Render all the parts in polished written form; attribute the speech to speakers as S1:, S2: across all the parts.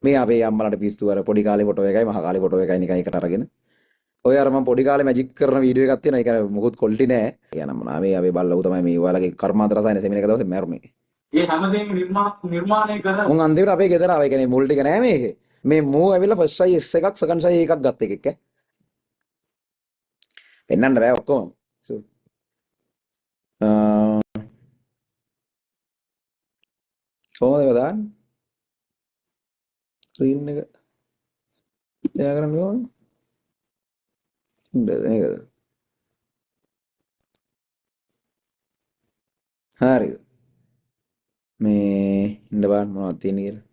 S1: මේ අපේ අම්මලාට පිස්සු අර පොඩි කාලේ ෆොටෝ එකයි මහ කාලේ ෆොටෝ එකයි නිකන් එකට අරගෙන. ඔය අර මම පොඩි කාලේ මැජික් කරන වීඩියෝ එකක් තියෙනවා. ඒක මොකුත් කොල්ටි නෑ. කියනම මේ අපේ බල්ලෝ තමයි මේ ඔයාලගේ කර්මාන්ත රසායන සෙමින එක දවසේ මැරුණේ.
S2: ඒ හැමදේම නිර්මාණය කර
S1: උන් අන්තිමට අපේ ගෙදර ආවා. ඒ කියන්නේ මුල් ටික නෑ මේකේ. මේ මූ ඇවිල්ලා ෆස්ට් සයිස් එකක් සෙකන්ඩ් සයිස් එකක් ගත්ත එකෙක් ඈ. පෙන්නන්න බෑ ඔක්කොම. කොහොමද ඒක දාන්නේ? ස්ක්‍රීන් එක එයා කරන්නේ කොහොමද? මේකද? හරිද? මේ ඉන්න බලන්න මොනවද තියෙන්නේ කියලා.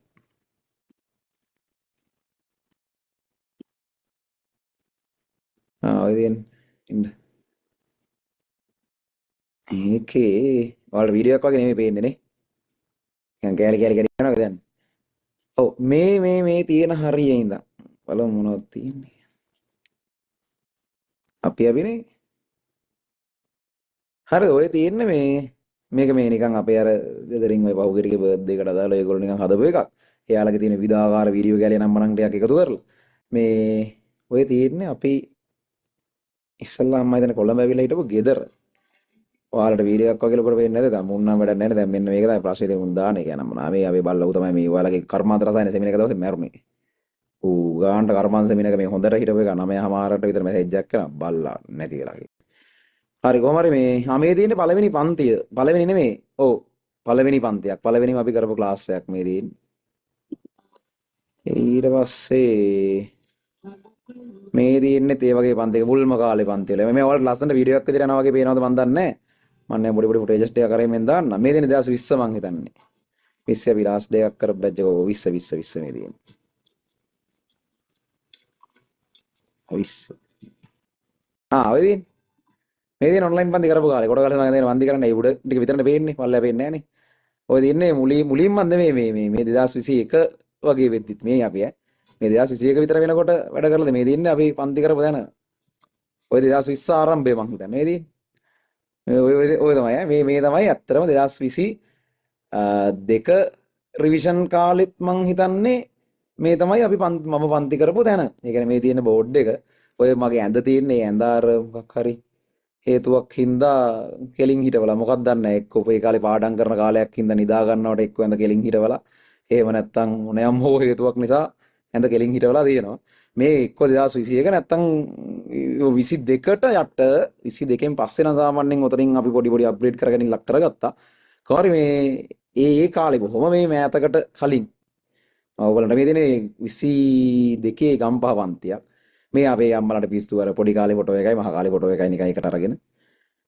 S1: ඔය තියෙන්නේ. ඉන්න. ඒකේ ඔයාලට වීඩියෝ එකක් වගේ නෙමෙයි පේන්නේ නේ. නිකන් කෑලි කෑලි කෑලි යනවා දැන්. ඔව් මේ තියෙන හරියේ ඉඳන් බලමු මොනවද තියෙන්නේ. අපිනේ. හරි ඔය තියෙන්නේ මේක මේ නිකන් අපේ අර ගෙදරින් ඔය පහුගිරිගේ බර්ත්ඩේ එකට අදාළ ඒගොල්ලෝ නිකන් හදපු එකක්. එයාලගේ තියෙන විවිධාකාර වීඩියෝ කැලේ නම් මනම් ටිකක් එකතු කරලා මේ ඔය තියෙන්නේ අපි ඉස්සල්ලා අම්මා හිටන කොළඹ ඇවිල්ලා හිටපු ගෙදර. ඔයාලට වීඩියෝ එකක් වගේ ලොකුට පේන්නේ නැද්ද? දැන් මුන් නම් වැඩක් නැහැ. දැන් මෙන්න මේක තමයි ප්‍රශ්නේ දෙමුන් දාන්නේ කියනම. මේ අපේ බල්ලෝ තමයි මේ ඔයාලගේ කර්මාන්ත රසායන සෙමින එක දවසේ මැරුණේ. ඌ ගානට කර්මාන්ත සෙමින එක මේ හොඳට හිටපු එක 9:00ට විතර මැසේජ් එකක් කරා බල්ලා නැති වෙලා. හරි කොහොම හරි මේ මේ තියෙන්නේ පළවෙනි පන්තිය. පළවෙනි නෙමෙයි. ඔව්. පළවෙනි පන්තියක්. පළවෙනිම අපි කරපු ක්ලාස් එකක් මේ තියෙන්නේ. ඊට පස්සේ මේ තියෙන්නේ ඒ වගේ පන්තියක මුල්ම කාලේ පන්තිවල. මේ ඔයාලට ලස්සනට වීඩියෝ එකක් විදිහට යනවා වගේ පේනවද මන් දන්නේ නැහැ. මම නේ පොඩි පොඩි ෆුටේජස් ටික කරේ මෙන් දාන්න. මේ තියෙන්නේ 2020 මං හිතන්නේ. 20 අපි ලාස්ට් ඩේ එකක් කරපු බැච් එක 20 මේ තියෙන්නේ. 20. ඔය තියෙන්නේ. මේ තියෙන ඔන්ලයින් පන්ති කරපු කාලේ. කොට කාලේ මම පන්ති කරන්නේ උඩ ටික විතරනේ පේන්නේ. පල්ලෙය පේන්නේ නැහනේ. ඔය තියන්නේ මුලින්ම මේ 2021 වගේ වෙද්දිත් මේ අපි මේ 2021 විතර වෙනකොට වැඩ කරලාද මේ තියන්නේ අපි පන්ති කරපු දැන ඔය 2020 ආරම්භය මං හිතන්නේ මේ තියන්නේ ඔය තමයි මේ තමයි ඇත්තටම 2022 රිවිෂන් කාලෙත් මං හිතන්නේ මේ තමයි අපි මම පන්ති කරපු දැන. ඒ කියන්නේ මේ තියෙන බෝඩ් එක ඔය මගේ ඇඳ තියෙන්නේ ඇඳ අර මොකක් හරි හේතුවක් හින්දා කෙලින් හිටවලා මොකක්ද දන්නේ එක්ක ඒ කාලේ පාඩම් කරන කාලයක් හින්දා නිදා ගන්නවට එක්ක ඇඳ කෙලින් හිටවලා එහෙම නැත්තම් මොනයම් හෝ හේතුවක් නිසා ඇඳ කෙලින් හිටවලා තියෙනවා මේ එක්ක 2021 නැත්තම් 22ට යට 22කින් පස්සේ නම් සාමාන්‍යයෙන් උතරින් අපි පොඩි පොඩි අප්ග්‍රේඩ් කරගෙන ලක් කරගත්තා කොහරි මේ ඒ කාලේ බොහොම මේ මෑතකට කලින් ඔයගොල්ලන්ට මේ දෙනේ 22 ගම්පහ පන්තියක් මේ අපේ අම්මලාට පිස්සු අර පොඩි කාලේ ෆොටෝ එකයි මහ කාලේ ෆොටෝ එකයි නිකන් එකට අරගෙන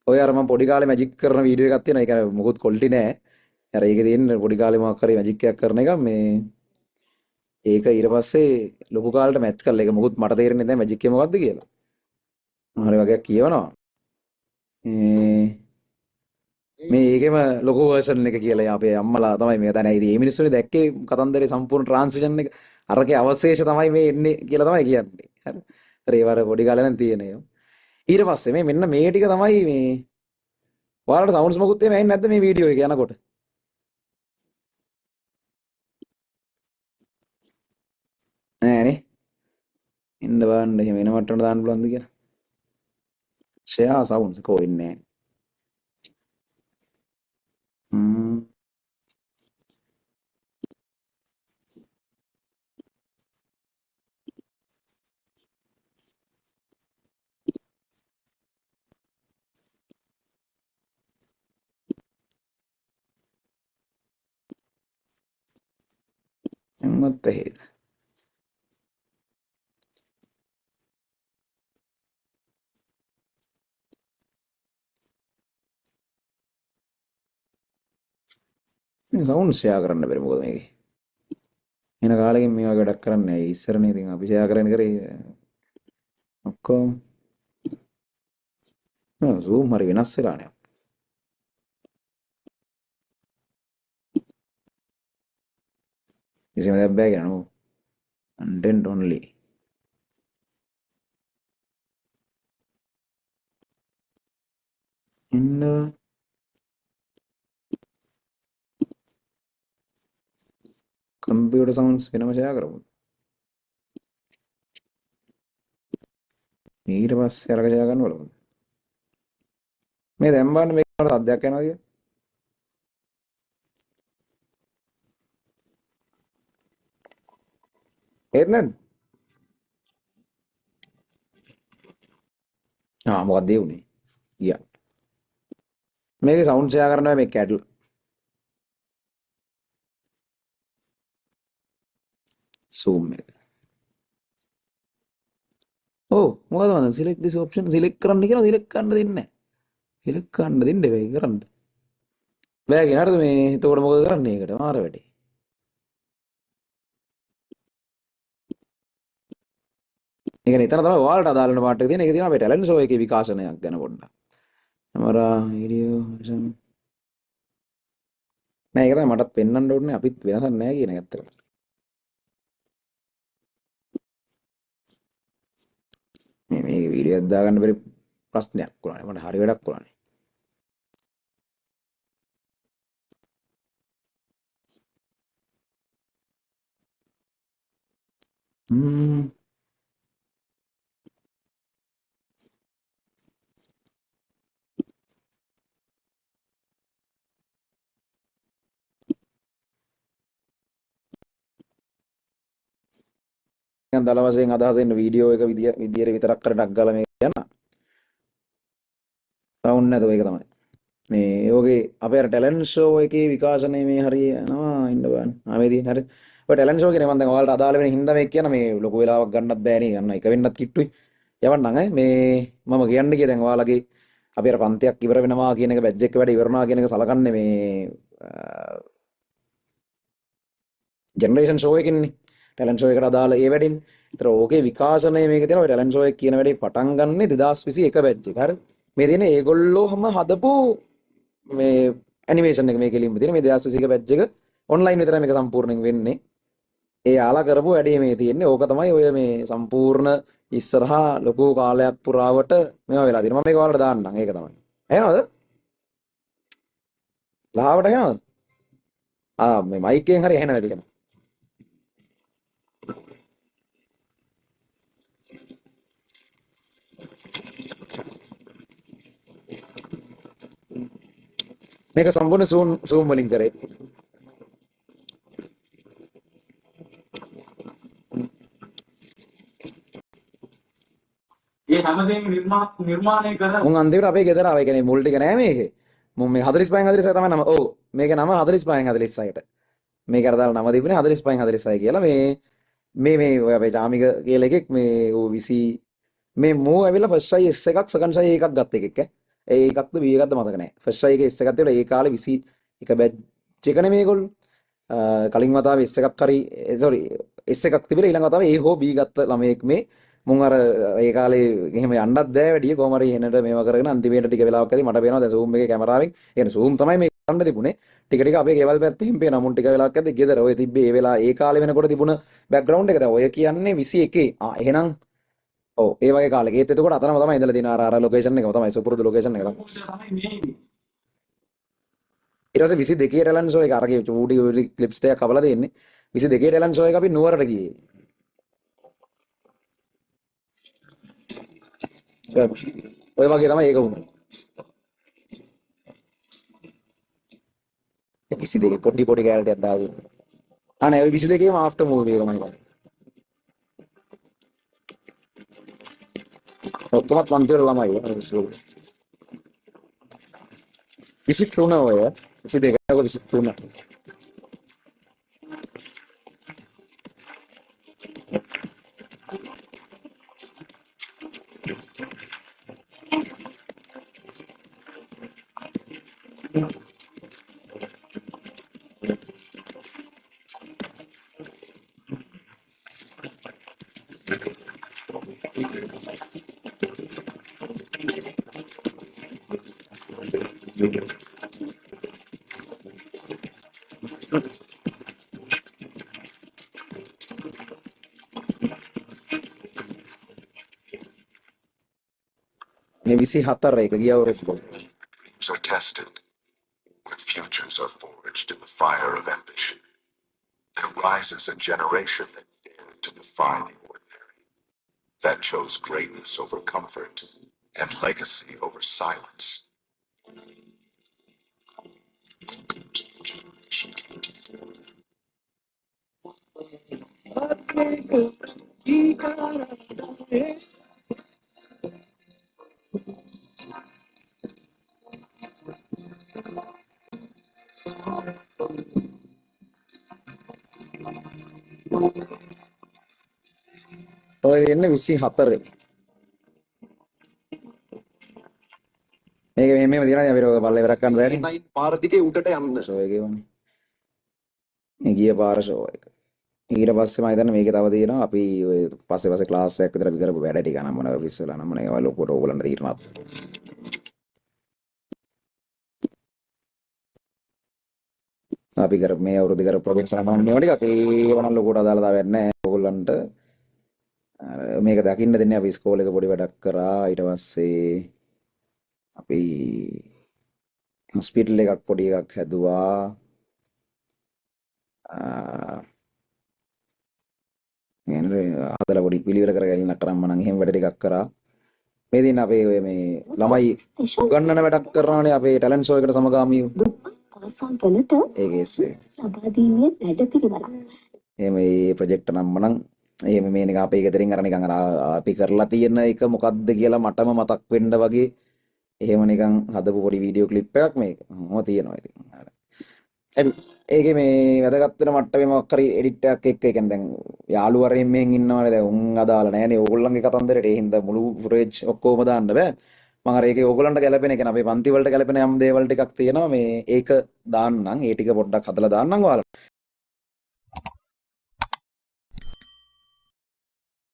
S1: ඔය අර මම පොඩි කාලේ මැජික් කරන වීඩියෝ එකක් තියෙනවා. ඒක මොකුත් කොල්ටි නෑ. අර ඒකේ තියෙන පොඩි කාලේ මොකක් හරි මැජික් එකක් කරන එක මේ ඒක ඊට පස්සේ ලොකු කාලේට මැච් කරලා ඒක මොකුත් මට තේරෙන්නේ නැහැ මැජික් එක මොකද්ද කියලා. හරි වගේක් කියවනවා. මේ ඒකෙම ලොකු වර්ෂන් එක කියලා අපේ අම්මලා තමයි මේ දැන් ඉතින් මේ මිනිස්සුනේ දැක්කේ කතන්දරේ සම්පූර්ණ ට්‍රාන්සිෂන් එක අරකේ අවශේෂ තමයි මේ එන්නේ කියලා තමයි කියන්නේ. හරි. හරි ඒ වර පොඩි කාලේ නම් තියෙන ඒවා. ඊට පස්සේ මේ මෙන්න මේ ටික තමයි මේ ඔයාලට සවුන්ඩ්ස් මොකුත් එහෙම ඇහෙන්නේ නැද්ද මේ වීඩියෝ එක යනකොට? නෑනේ. ඉන්න බලන්න එහෙම එන මට්ටමට දාන්න පුළුවන්ද කියලා. ෂෙයා සවුන්ඩ්ස් කෝ ඉන්නේ නෑ. what the hell? මේ සවුන්ඩ්ස් ෂෙයා කරන්න බැරි මොකද මේකේ? එන කාලෙකින් මේ වගේ වැඩක් කරන්නේ නැහැ. ඉස්සරනේ ඉතින් අපි ෂෙයා කරන්නේ කරේ ඔක්කොම zoom හරි වෙනස් වෙලානේ. කිසිම දෙයක් බෑ කියන නෝ. content only. ඉන්න කම්පියුටර් සවුන්ඩ්ස් වෙනම ෂෙයා කරමු. ඊට පස්සේ අරක ෂෙයා කරන්න බලමු. මේ දැන් බලන්න මේකට සද්දයක් යනවා කිය. ඒත් නැද්ද? මොකක්ද ඒ උනේ? ගියා. මේකේ සවුන්ඩ් ෂෙයා කරන්න බෑ මේ කැටල්. zoom එක. ඔව් මොකද මම select this option select කරන්න කියලා select කරන්න දෙන්නේ නැහැ. select කරන්න දෙන්න බෑ කරන්න. බෑ කියන හරිද මේ එතකොට මොකද කරන්නේ ඒකට මාර වැඩේ. ඒ කියන්නේ එතන තමයි ඔයාලට අදාළ වෙන පාර්ට් එක තියෙන. ඒක තියෙනවා අපේ ටැලන්ට් ෂෝ එකේ විකාශනයක් ගැන පොඩ්ඩක්. camera video vision නෑ ඒක තමයි මටත් පෙන්වන්න ඕනේ අපිත් වෙනසක් නෑ කියන එක ඇත්තට. මේ වීඩියෝ එකක් දාගන්න බැරි ප්‍රශ්නයක් වුණානේ මට හරි වැඩක් වුණානේ. දල වශයෙන් අදහස් එන්න වීඩියෝ එක විදියට විතරක් කර ඩක් ගාලා මේක යන්න. සවුන්ඩ් නැතෝ ඒක තමයි. මේ යෝගේ අපේ ටැලන්ට් ෂෝ එකේ විකාශනයේ මේ හරිය යනවා ඉන්න බලන්න. මේ තියෙන හරිය. ඔය ටැලන්ට් ෂෝ කියන්නේ මම දැන් ඔයාලට අදාළ වෙන හින්දා මේක කියන මේ ලොකු වෙලාවක් ගන්නත් බෑනේ යන්න එක වෙන්නත් කිට්ටුයි. යවන්නම් මේ මම කියන්න කිය දැන් ඔයාලගේ අපි අර පන්තියක් ඉවර වෙනවා කියන එක බැජ් එක වැඩ ඉවරනවා කියන එක සලකන්නේ මේ ජෙනරේෂන් ෂෝ එකකින්නේ. ටැලන්ට් ෂෝ එකට අදාළ ඒ වැඩින්. ඒතර ඕකේ විකාශනය මේක තියෙනවා. ඔය ටැලන්ට් ෂෝ එක කියන වැඩේ පටන් ගන්නෙ 2021 බැච් එක. හරි. මේ තියෙන ඒගොල්ලෝම හදපු මේ ඇනිමේෂන් එක මේකේ ලින්ක් තියෙන මේ 2021 බැච් එක ඔන්ලයින් විතරයි මේක සම්පූර්ණයෙන් වෙන්නේ. ඒ යාලා කරපු වැඩේ මේ තියෙන්නේ. ඕක තමයි ඔය මේ සම්පූර්ණ ඉස්සරහා ලොකු කාලයක් පුරාවට මේවා වෙලා තියෙනවා. මම මේක ඔයාලට දාන්නම්. ඒක තමයි. ඇහෙනවද? ලාවට ඇහෙනවද? මේ මයික් එකෙන් හරි ඇහෙන වැඩි කරනවා. මේක සම්පූර්ණ zoom වලින් කරේ.
S2: ඒ හැමදේම නිර්මාණය කර
S1: මුන් අන්තිමට අපේ ගෙදර ආවේ. කියන්නේ මුල් ටික නෑ මේකේ. මුන් මේ 45න් 46 තමයි නම. ඔව් මේක නම 45න් 46ට. මේක අර දාලා නම තිබුණේ 45න් 46 කියලා. මේ ඔය අපේ චාමික කියලා එකෙක් මේ ඌ 20 මේ මූ ඇවිල්ලා ෆස්ට් සයි S එකක් සෙකන්ඩ් සයි එකක් ගත්ත එකෙක් ඈ. ඒ එකක්ද B එකක්ද මතක නැහැ. ෆස්ට් සයි එකේ S එකක් තිබුණා. ඒ කාලේ 21 බැච් එකනේ මේගොල්ලෝ. කලින් වතාවේ S එකක් හරි sorry S එකක් තිබිලා ඊළඟ වතාවේ A හෝ B ගත්ත ළමයෙක් මේ මුන් අර ඒ කාලේ එහෙම යන්නත් බෑ වැඩි කොහම හරි එනට මේවා කරගෙන අන්තිමේට ටික වෙලාවක් ඇති මට පේනවා දැන් zoom එකේ කැමරාවෙන් يعني zoom තමයි මේ ගන්න තිබුණේ ටික ටික අපේ ගෙවල් පැත්තේ හිම් පේනවා මුන් ටික වෙලාවක් ඇද්දි ගෙදර ඔය තිබ්බේ ඒ වෙලාව ඒ කාලේ වෙනකොට තිබුණ බෑග්ග්‍රවුන්ඩ් එක දැන් ඔය කියන්නේ 21 එහෙනම් ඔව් ඒ වගේ කාලෙක ඒත් එතකොට අතනම තමයි ඉඳලා තියෙන අර ලොකේෂන් එකම තමයි සුපුරුදු ලොකේෂන් එක තමයි
S2: තමයි මේ
S1: ඊට පස්සේ 22 ටැලන්ට් ෂෝ එක අරගේ චූටි ක්ලිප්ස් ටිකක් කපලා දෙන්නේ 22 ටැලන්ට් ෂෝ එක අපි නුවරට ගියේ ඔය වගේ තමයි ඒක වුණේ 22 පොඩි කැලේ ටිකක් දාගෙන අනේ ඔය 22 ම ආෆ්ටර් මූවි එකමයි මම ඔක්කොමත් පන්තිවල ළමයි 23 ඔය 22 23 මේ 24 එක ගිය අවුරුද්ද
S3: Dreams are tested, where futures are forged in the fire of ambition. Their rise rises a generation that dared to defy the ordinary, that chose greatness over comfort and legacy over silence.
S1: ඔය එන්නේ 24. මේක මෙහෙම තියෙනවා අපි ඔය බල්ල ඉවරක් ගන්න බෑනේ.
S3: නයි පාරදිගේ උඩට යන්න.
S1: ෂෝ එකේ වනේ. මේ ගිය පාර ෂෝ එක. ඊට පස්සේ මම හිතන්නේ මේකේ තව තියෙනවා අපි ඔය පස්සේ ක්ලාස් එකක් විතර අපි කරපු වැඩ ටික නම් මොනවද ඔෆිස් වල නම් මොනවද ඒවා ලොකුට ඕගොල්ලන්ට තීරණා. අපි කරපු මේ අවුරුදු කරපු ප්‍රොජෙක්ට්ස් නම් මේවා ටිකක් ඒව නම් ලොකුට අදාළතාවයක් නැහැ ඕගොල්ලන්ට. මේක දකින්න දෙන්නේ අපි ස්කෝල් එක පොඩි වැඩක් කරා ඊට පස්සේ අපි හොස්පිටල් එකක් පොඩි එකක් හැදුවා හදලා පොඩි පිළිවෙල කරගෙන කරම්ම නම් එහෙම වැඩ ටිකක් කරා මේ දින අපේ ඔය මේ ළමයි උගන්නන වැඩක් කරනවානේ අපේ ටැලන්ට් ෂෝ එකට සමගාමීව
S4: පාසල්වලට
S1: ඒකේසේ
S4: ලබා දීමේ වැඩපිළිවෙලක්.
S1: එහෙම මේ ප්‍රොජෙක්ට් නම් එහෙම මේ නිකන් අපේ ගෙදරින් අර නිකන් අර අපි කරලා තියෙන එක මොකද්ද කියලා මටම මතක් වෙන්න වගේ එහෙම නිකන් හදපු පොඩි වීඩියෝ ක්ලිප් එකක් මේක. මොකද තියෙනවා ඉතින්. හරි. ඒකේ මේ වැදගත් වෙන මට්ටමේ මොකක් හරි එඩිට් එකක් එක්ක ඒ කියන්නේ දැන් යාළුවරෙන් මෙහෙන් ඉන්නවනේ දැන් උන් අදාළ නැහැනේ ඕගොල්ලන්ගේ කතන්දරට ඒ හින්දා මුළු ෆුටේජ් ඔක්කොම දාන්න බෑ. මම අර ඒකේ ඕගොල්ලන්ට ගැලපෙන ඒ කියන්නේ අපේ පන්ති වලට ගැලපෙන යම් දේවල් ටිකක් තියෙනවා මේ ඒක දාන්නම් ඒ ටික පොඩ්ඩක් හදලා දාන්නම් ඔයාලට.